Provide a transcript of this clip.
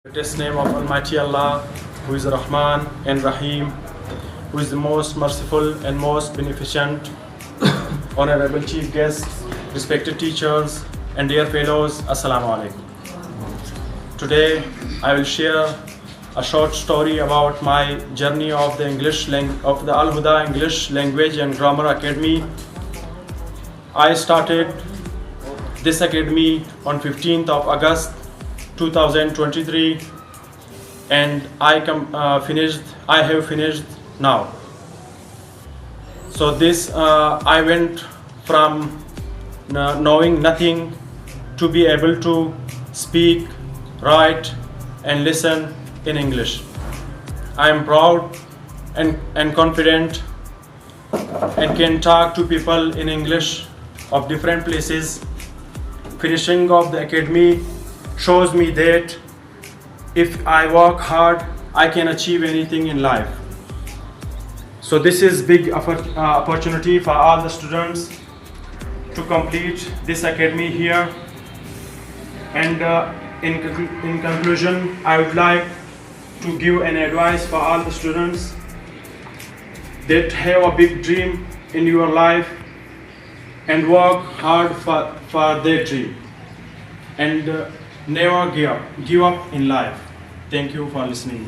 Greatest name of Almighty Allah, who is Rahman and Rahim, who is the most merciful and most beneficent. Honorable chief guests, respected teachers, and dear fellows, Assalamu alaikum. Today, I will share a short story about my journey of the Al Huda English Language and Grammar Academy. I started this academy on 15th of August 2023, and I have finished now. So I went from knowing nothing to be able to speak, write, and listen in English. I am proud and confident and can talk to people in English of different places. Finishing of the academy shows me that if I work hard, I can achieve anything in life. So this is big opportunity for all the students to complete this academy here. And in conclusion, I would like to give an advice for all the students that have a big dream in your life and work hard for their dream, and never give up in life. Thank you for listening.